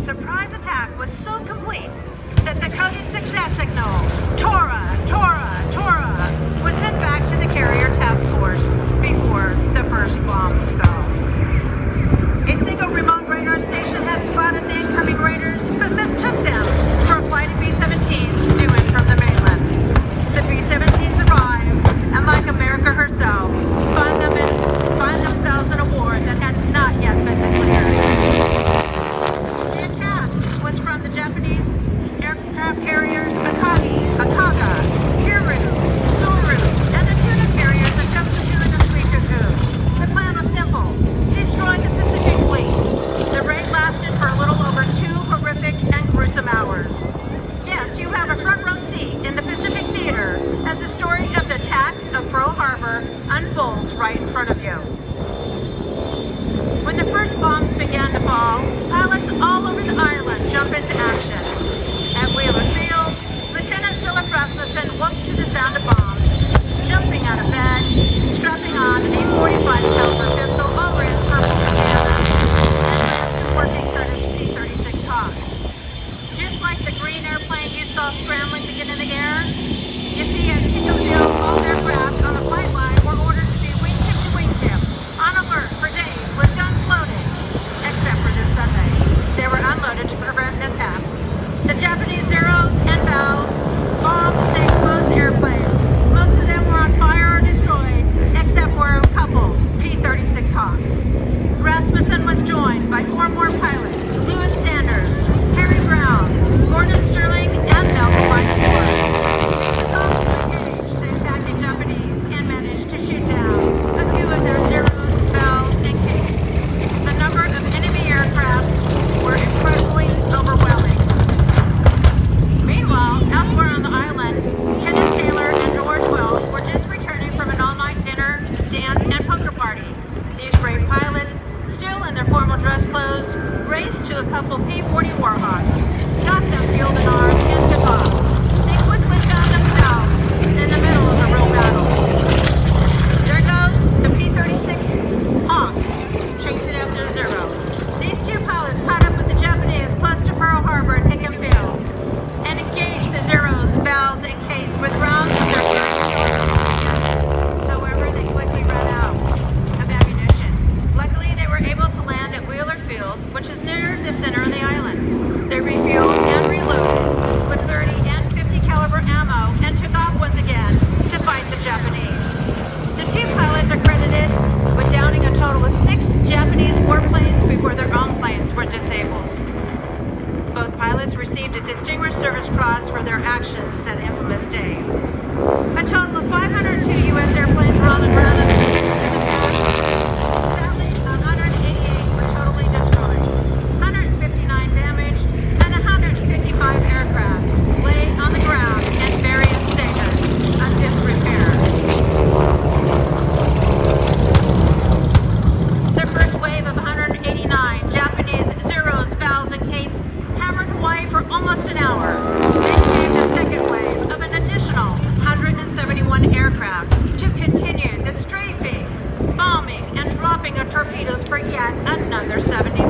surprise attack was so complete that the coded success signal, Tora, Tora, Tora, was sent back to the carrier task force before the first bombs fell. A single remote radar station had spotted the incoming raiders, but mistook them for a flight of B-17s due in from the mainland. The B-17s arrived, and like America herself, find themselves in a war that had not yet been declared. The attack was from the Japanese aircraft carriers Akaga, Hiru, Soru, and the tuna carriers Ashokuku and Suikuku. The plan was simple: destroy the Pacific Fleet. The raid lasted for a little over 2 horrific and gruesome hours. Yes, you have a front row seat in the Pacific Theater as the story of the attack of Pearl Harbor unfolds right in front of you. When the first bombs began to fall, pilots all over the island jumped into action. At Wheeler Field, Lieutenant Philip Rasmussen woke to the sound of bombs, jumping out of bed, strapping on a 45 caliber pistol over his purple pajamas, and working set his P-36 Hawk. Just like the green airplane you saw scrambling to get in the air, you see at Pickersville, all aircraft on the flight line were ordered to be wingtip to wingtip, on alert for days with guns loaded, except for this Sunday. They were unloaded to prevent mishaps. The Japanese Zeros and Bows bombed the exposed airplanes. Most of them were on fire or destroyed, except for a couple P-36 Hawks. Rasmussen was joined by 4 more pilots: Lewis Sanders, Harry Brown, Gordon Sterling, and Malcolm Whitecourt. The Hawks engaged the attacking Japanese and managed to shoot down a few of their Zeros, Bows, and Capes. The number of enemy aircraft were incredibly overwhelming. Meanwhile, elsewhere on the island, Kenneth Taylor and George Welsh were just returning from an all-night dinner, dance, and poker party. These brave pilots, still in their formal dress clothes, raced to a couple P-40 Warhawks, got them fueled and armed, and took off. They quickly found themselves in the middle of a real battle. There goes the P-36 Hawk, chasing after Zero. These 2 pilots caught up with the Japanese close to Pearl Harbor and Hickam Field, and engaged the Zeros, Bows, and Capes with rounds of their However, they quickly ran out of ammunition. Luckily, they were able to land at Wheeler Field, which is near the center of the island. They refueled and reloaded with 30 and 50 caliber ammo and took off once again to fight the Japanese. The 2 pilots are credited with downing a total of 6 Japanese warplanes before their own planes were disabled. Both pilots received a Distinguished Service Cross for their actions that infamous day. A total of 502 U.S. airplanes were on the ground in the past. Sadly, 188 were totally destroyed, 159 damaged, and 155 aircraft lay on the ground in various stages of disrepair. The first wave of 189 Japanese Zeros, Bows, and Capes hammered Hawaii for almost an hour. Then came the second wave of an additional 171 aircraft to continue the strafing, bombing, and dropping of torpedoes for yet another 70